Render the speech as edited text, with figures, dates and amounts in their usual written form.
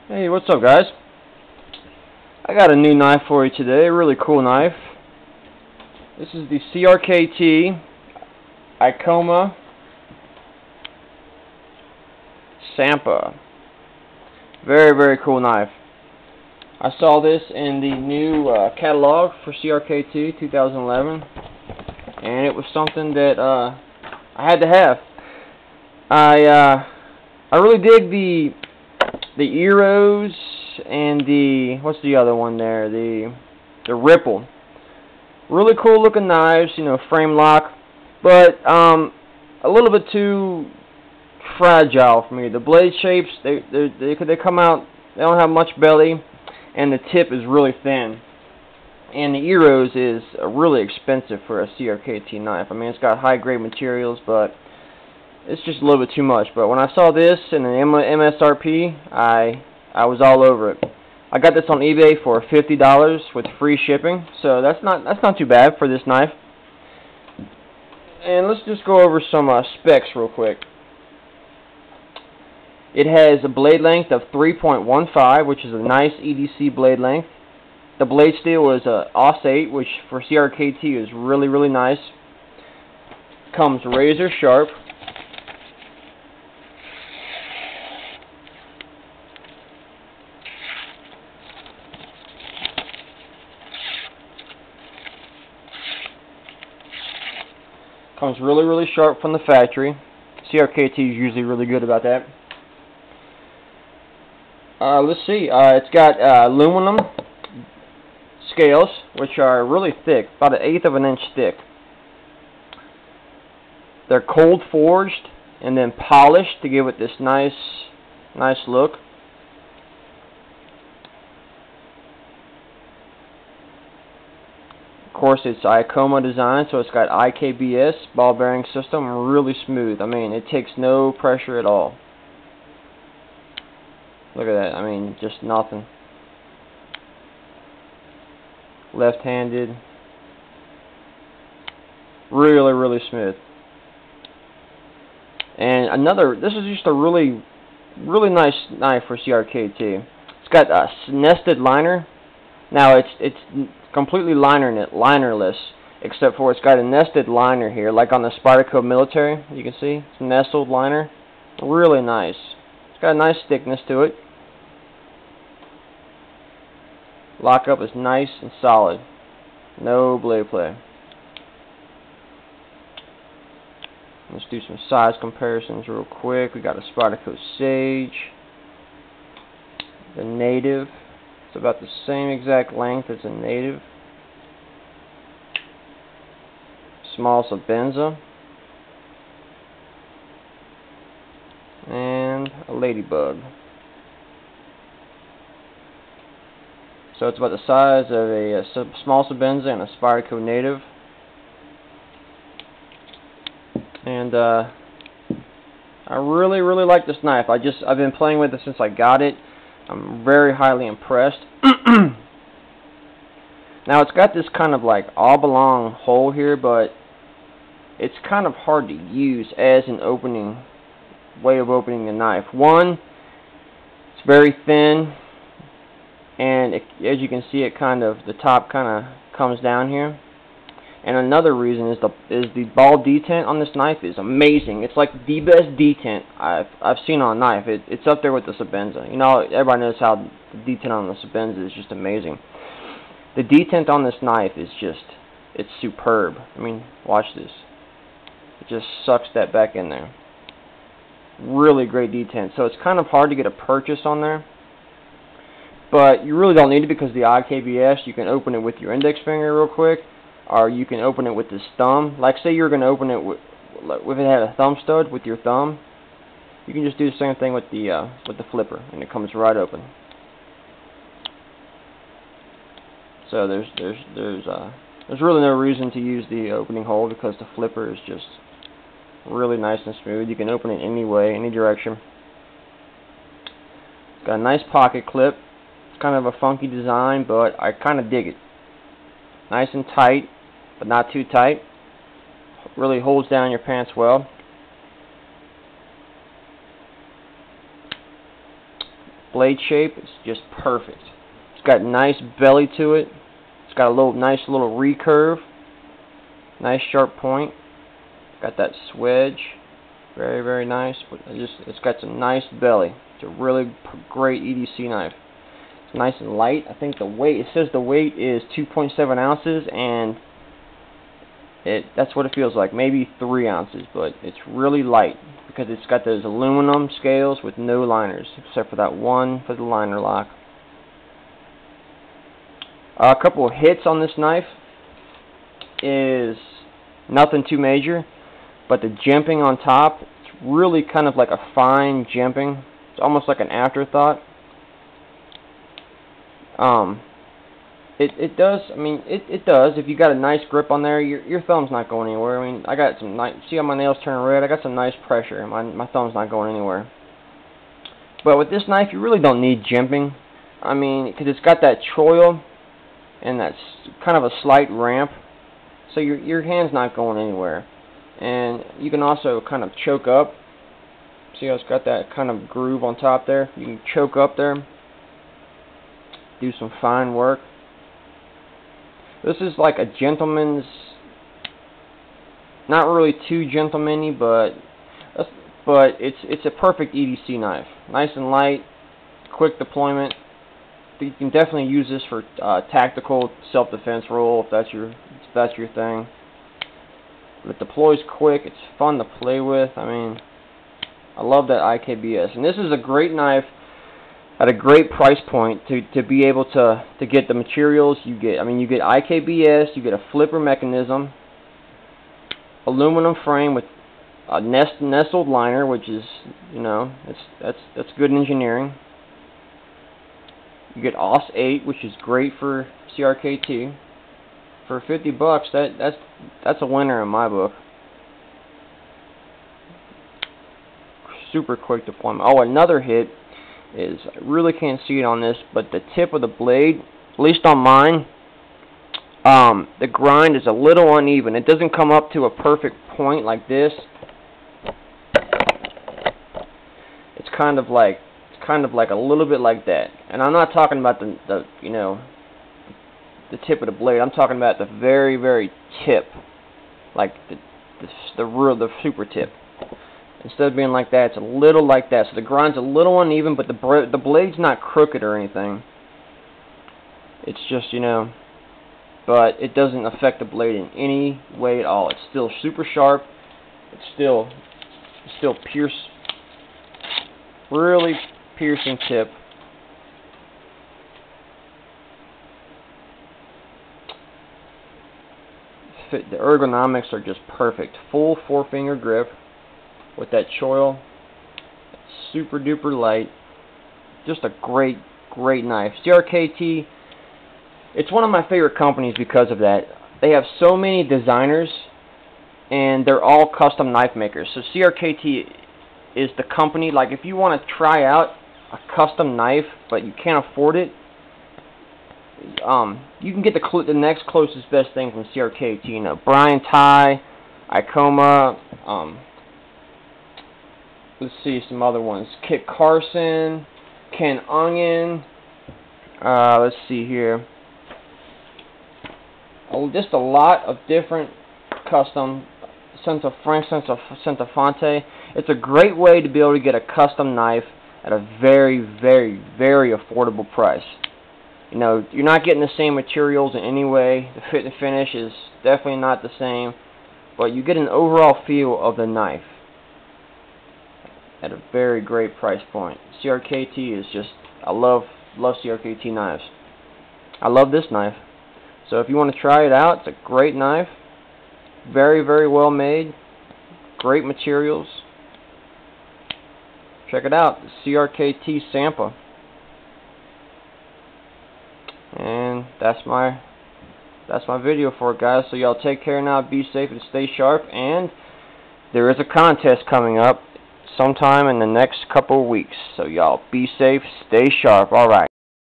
Hey, what's up, guys? I got a new knife for you today, a really cool knife. This is the CRKT IKoma Sampa. Very, very cool knife. I saw this in the new catalog for CRKT 2011, and it was something that I had to have. I really dig the Eros and the, what's the other one there, the Ripple. Really cool looking knives, you know, frame lock, but a little bit too fragile for me. The blade shapes, they come out, they don't have much belly, and the tip is really thin. And the Eros is really expensive for a CRKT knife. I mean, it's got high grade materials, but it's just a little bit too much. But when I saw this in an MSRP, I was all over it. I got this on eBay for $50 with free shipping, so that's not too bad for this knife. And let's just go over some specs real quick. It has a blade length of 3.15, which is a nice EDC blade length. The blade steel is a AUS-8, which for CRKT is really, really nice. Comes razor sharp. Comes really, really sharp from the factory. CRKT is usually really good about that. Let's see. It's got aluminum scales, which are really thick, about 1/8 of an inch thick. They're cold forged and then polished to give it this nice look. Of course, it's ikoma design, so it's got IKBS ball bearing system, really smooth. I mean, it takes no pressure at all. Look at that. I mean, just nothing. Left-handed. Really, really smooth. And this is just a really, really nice knife for CRKT. It's got a nested liner. Now it's completely linerless, except for it's got a nested liner here, like on the Spyderco Military. You can see it's a nestled liner. Really nice. It's got a nice thickness to it. Lockup is nice and solid. No blade play. Let's do some size comparisons real quick. We got a Spyderco Sage. The Native. It's about the same exact length as a Native. Small Sabenza. And a Ladybug. So it's about the size of a small Sabenza and a Spyderco Native. And I really, really like this knife. I've been playing with it since I got it. I'm very highly impressed. Now it's got this kind of like oblong hole here, but it's kind of hard to use as an way of opening a knife. One, it's very thin. And as you can see, the top kind of comes down here. And another reason is the ball detent on this knife is amazing. It's like the best detent I've seen on a knife. It's up there with the Sabenza. You know, everybody knows how the detent on the Sabenza is just amazing. The detent on this knife is it's superb. I mean, watch this. It just sucks that back in there. Really great detent. So it's kind of hard to get a purchase on there. But you really don't need it because the IKBS, you can open it with your index finger real quick, or you can open it with this thumb. Like say you're going to open it with if it had a thumb stud with your thumb, you can just do the same thing with the flipper, and it comes right open. So there's really no reason to use the opening hole because the flipper is just really nice and smooth. You can open it any way, any direction. It's got a nice pocket clip. It's kind of a funky design, but I kind of dig it. Nice and tight, but not too tight. Really holds down your pants well. blade shape, it's just perfect. It's got a nice belly to it. It's got a nice little recurve. Nice sharp point. Got that swedge. Very, very nice. But it's got some nice belly. It's a really great EDC knife. It's nice and light. I think the weight, it says the weight is 2.7 ounces, and that's what it feels like. Maybe 3 ounces, but it's really light because it's got those aluminum scales with no liners, except for that one for the liner lock. A couple of hits on this knife is nothing too major, but the jimping on top, it's really kind of like a fine jimping. It's almost like an afterthought. It does. I mean, it does. If you got a nice grip on there, your thumb's not going anywhere. I mean, I got some nice. See how my nails turn red? I got some nice pressure. My thumb's not going anywhere. But with this knife, you really don't need jimping. I mean, because it's got that choil and that's kind of a slight ramp, so your hand's not going anywhere. And you can also kind of choke up. See how it's got that kind of groove on top there? You can choke up there, do some fine work. This is like a gentleman's, not really too gentleman-y, but it's a perfect EDC knife. Nice and light, quick deployment. You can definitely use this for tactical self-defense role if that's your thing. It deploys quick. It's fun to play with. I mean, I love that IKBS, and this is a great knife at a great price point to be able to get the materials you get. I mean, you get IKBS, you get a flipper mechanism, aluminum frame with a nestled liner, which is, you know, that's good engineering. You get AUS 8, which is great for CRKT. For $50, that's a winner in my book. Super quick deployment. Oh, another hit is, I really can't see it on this, but the tip of the blade, at least on mine, the grind is a little uneven. It doesn't come up to a perfect point like this. It's kind of like a little bit like that. And I'm not talking about the you know, the tip of the blade. I'm talking about the very, very tip, like the super tip. Instead of being like that, it's a little like that. So the grind's a little uneven, but the blade's not crooked or anything. It's just, you know, but it doesn't affect the blade in any way at all. It's still super sharp. It's still really piercing tip. The ergonomics are just perfect. Full 4-finger grip with that choil. Super duper light. Just a great knife. CRKT, it's one of my favorite companies because of that. They have so many designers, and they're all custom knife makers. So CRKT is the company. Like, if you want to try out a custom knife but you can't afford it, you can get the next closest best thing from CRKT. You know, Brian Ty, Ikoma, let's see some other ones. Kit Carson, Ken Onion. Let's see here. Just a lot of different custom. Frank Centofonte. It's a great way to be able to get a custom knife at a very, very, very affordable price. You know, you're not getting the same materials in any way. The fit and finish is definitely not the same, but you get an overall feel of the knife at a very great price point. CRKT is just, I love CRKT knives. I love this knife. So if you want to try it out, it's a great knife. Very, very well made. Great materials. Check it out. The CRKT Sampa. And that's my video for it, guys. So y'all take care now. Be safe and stay sharp. And there is a contest coming up sometime in the next couple of weeks. So y'all be safe, stay sharp. All right.